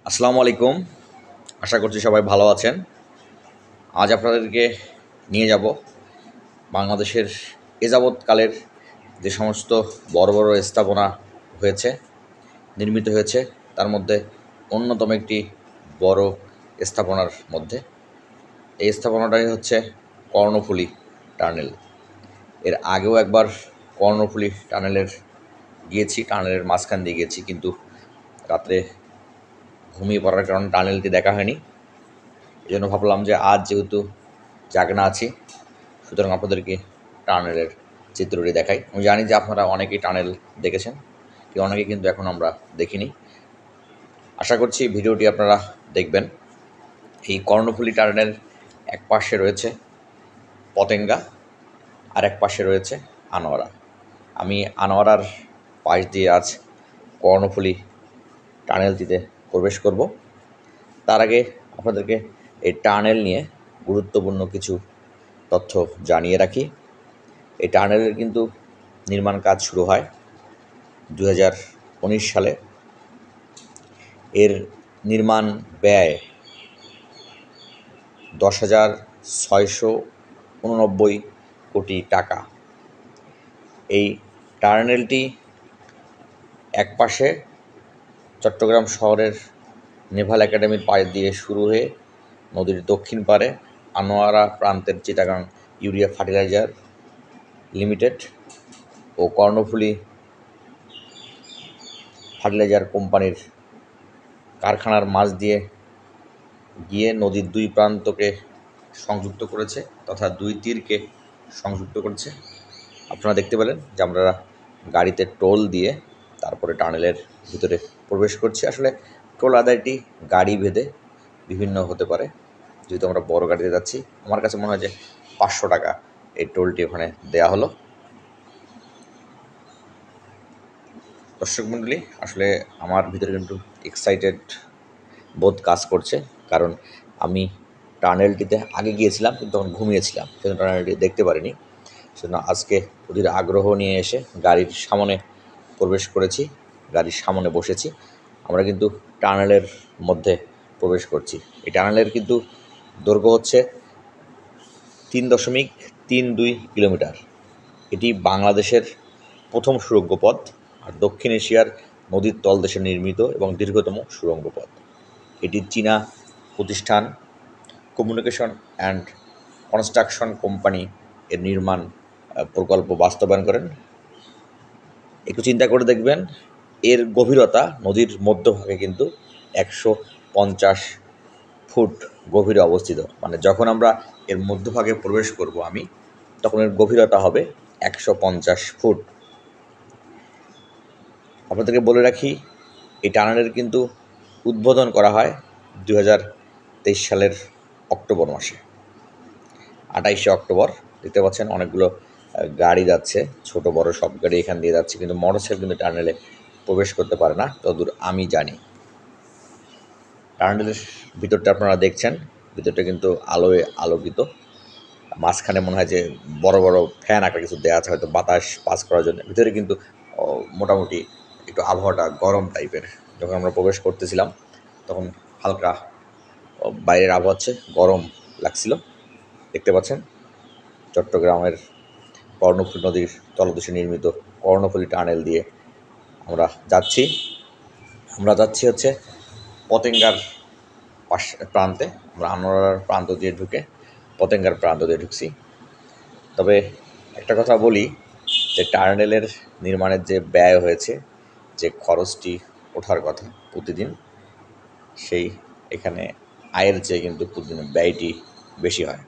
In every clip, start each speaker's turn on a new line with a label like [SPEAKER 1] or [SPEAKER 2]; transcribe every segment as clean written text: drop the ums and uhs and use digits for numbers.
[SPEAKER 1] আসসালামু আলাইকুম। আশা করছি সবাই ভালো আছেন। আজ আপনাদেরকে নিয়ে যাব বাংলাদেশের এ যাবৎকালের যে সমস্ত বড় বড় স্থাপনা হয়েছে, নির্মিত হয়েছে, তার মধ্যে অন্যতম একটি বড় স্থাপনার মধ্যে এই স্থাপনাটাই হচ্ছে কর্ণফুলী টানেল। এর আগেও একবার কর্ণফুলী টানেলের গিয়েছি, টানেলের মাঝখান দিয়ে গিয়েছি, কিন্তু রাত্রে ঘুমিয়ে পড়ার কারণে টানেলটি দেখা হয়নি। এই জন্য ভাবলাম যে আজ যেহেতু জাগনা আছি, সুতরাং আপনাদেরকে টানেলের চিত্রটি দেখাই। আমি জানি যে আপনারা অনেকেই টানেল দেখেছেন, কেউ অনেকে কিন্তু এখন আমরা দেখিনি। আশা করছি ভিডিওটি আপনারা দেখবেন। এই কর্ণফুলী টানেলের এক পাশে রয়েছে পতেঙ্গা, আর এক পাশে রয়েছে আনোয়ারা। আমি আনোয়ারার পাশ দিয়ে আজ কর্ণফুলী টানেলটিতে প্রবেশ করব। তার আগে আপনাদেরকে এই টানেল নিয়ে গুরুত্বপূর্ণ কিছু তথ্য জানিয়ে রাখি। এই টানেলের কিন্তু নির্মাণ কাজ শুরু হয় 2019 সালে। এর নির্মাণ ব্যয় 10,689 কোটি টাকা। এই টানেলটি এক পাশে চট্টগ্রাম শহরের নেভাল একাডেমির পাশ দিয়ে শুরু হয়ে নদীর দক্ষিণ পারে আনোয়ারা প্রান্তের চিটাগাং ইউরিয়া ফার্টিলাইজার লিমিটেড ও কর্ণফুলী ফার্টিলাইজার কোম্পানির কারখানার মাঝ দিয়ে গিয়ে নদীর দুই প্রান্তকে সংযুক্ত করেছে, তথা দুই তীরকে সংযুক্ত করেছে। আপনারা দেখতে পেলেন যে আমরা গাড়িতে টোল দিয়ে তারপরে টানেলের ভিতরে প্রবেশ করছি। আসলে টোল আদায়টি গাড়ি ভেদে বিভিন্ন হতে পারে। যেহেতু আমরা বড় গাড়িতে যাচ্ছি, আমার কাছে মনে হয় যে 500 টাকা এই টোলটি ওখানে দেয়া হলো। দর্শক মণ্ডলী, আসলে আমার ভিতরে কিন্তু এক্সাইটেড বোধ কাজ করছে, কারণ আমি টানেলটিতে আগে গিয়েছিলাম কিন্তু তখন ঘুমিয়েছিলাম, সেজন্য টানেলটি দেখতে পারিনি। সেজন্য আজকে অধীর আগ্রহ নিয়ে এসে গাড়ির সামনে প্রবেশ করেছি, গাড়ির সামনে বসেছি। আমরা কিন্তু টানেলের মধ্যে প্রবেশ করছি। এই টানেলের কিন্তু দৈর্ঘ্য হচ্ছে 3.32 কিলোমিটার। এটি বাংলাদেশের প্রথম সুড়ঙ্গ পথ, আর দক্ষিণ এশিয়ার নদীর তলদেশে নির্মিত এবং দীর্ঘতম সুড়ঙ্গ পথ। এটি চীনা প্রতিষ্ঠান কমিউনিকেশন অ্যান্ড কনস্ট্রাকশন কোম্পানি এর নির্মাণ প্রকল্প বাস্তবায়ন করেন। একটু চিন্তা করে দেখবেন, এর গভীরতা নদীর মধ্যভাগে কিন্তু 150 ফুট গভীরে অবস্থিত। মানে যখন আমরা এর মধ্যভাগে প্রবেশ করব আমি, তখন এর গভীরতা হবে 150 ফুট। আপনাদেরকে বলে রাখি, এই টানেলের কিন্তু উদ্বোধন করা হয় 2023 সালের অক্টোবর মাসে, 28শে অক্টোবর। দেখতে পাচ্ছেন অনেকগুলো গাড়ি যাচ্ছে, ছোট বড় সব গাড়ি এখান দিয়ে যাচ্ছে, কিন্তু মোটরসাইকেল কিন্তু টানেলে প্রবেশ করতে পারে না, যতদূর আমি জানি। টানেলের ভিতরটা আপনারা দেখছেন, ভিতরটা কিন্তু আলোয় আলোকিত। মাঝখানে মনে হয় যে বড় বড় ফ্যান আকার কিছু দেওয়া আছে, হয়তো বাতাস পাস করার জন্য। ভিতরে কিন্তু মোটামুটি একটু আবহাওয়াটা গরম টাইপের। যখন আমরা প্রবেশ করতেছিলাম তখন হালকা বাইরের আবহাওয়া হচ্ছে গরম লাগছিল। দেখতে পাচ্ছেন চট্টগ্রামের কর্ণফুলী নদীর তলদেশে নির্মিত কর্ণফুলী টানেল দিয়ে আমরা যাচ্ছি। হচ্ছে পতেঙ্গার প্রান্তে। আমরা আনোয়ারার প্রান্ত দিয়ে ঢুকে পতেঙ্গার প্রান্ত দিয়ে ঢুকছি। তবে একটা কথা বলি, যে টানেলের নির্মাণের যে ব্যয় হয়েছে, যে খরচটি ওঠার কথা প্রতিদিন, সেই এখানে আয়ের চেয়ে কিন্তু প্রতিদিন ব্যয়টি বেশি হয়।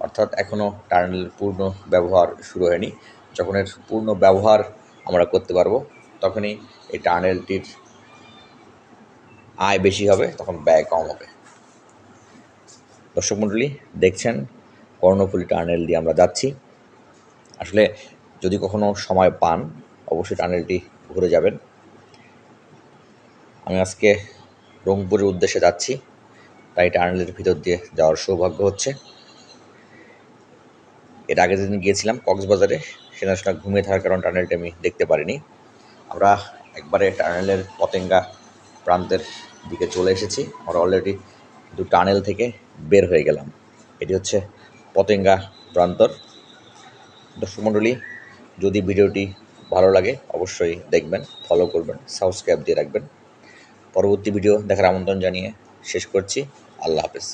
[SPEAKER 1] অর্থাৎ এখনও টানেলের পূর্ণ ব্যবহার শুরু হয়নি। যখন এর পূর্ণ ব্যবহার আমরা করতে পারবো, তখনই এই টানেলটির আয় বেশি হবে, তখন ব্যয় কম হবে। দর্শক মণ্ডলী, দেখছেন কর্ণফুলী টানেল দিয়ে আমরা যাচ্ছি। আসলে যদি কখনো সময় পান, অবশ্যই টানেলটি ঘুরে যাবেন। আমি আজকে রংপুরের উদ্দেশ্যে যাচ্ছি, তাই টানেলের ভিতর দিয়ে যাওয়ার সৌভাগ্য হচ্ছে। এর আগে যেদিন গিয়েছিলাম কক্সবাজারে, সেদিন আসলে ঘুমিয়ে থাকার কারণে টানেলটি আমি দেখতে পারিনি। আমরা একবারে টানেলের পতেঙ্গা প্রান্তের দিকে চলে এসেছি। আমরা অলরেডি কিন্তু টানেল থেকে বের হয়ে গেলাম। এটি হচ্ছে পতেঙ্গা প্রান্তর। দর্শক মণ্ডলী, যদি ভিডিওটি ভালো লাগে অবশ্যই দেখবেন, ফলো করবেন, সাবস্ক্রাইব দিয়ে রাখবেন। পরবর্তী ভিডিও দেখার আমন্ত্রণ জানিয়ে শেষ করছি। আল্লাহ হাফেজ।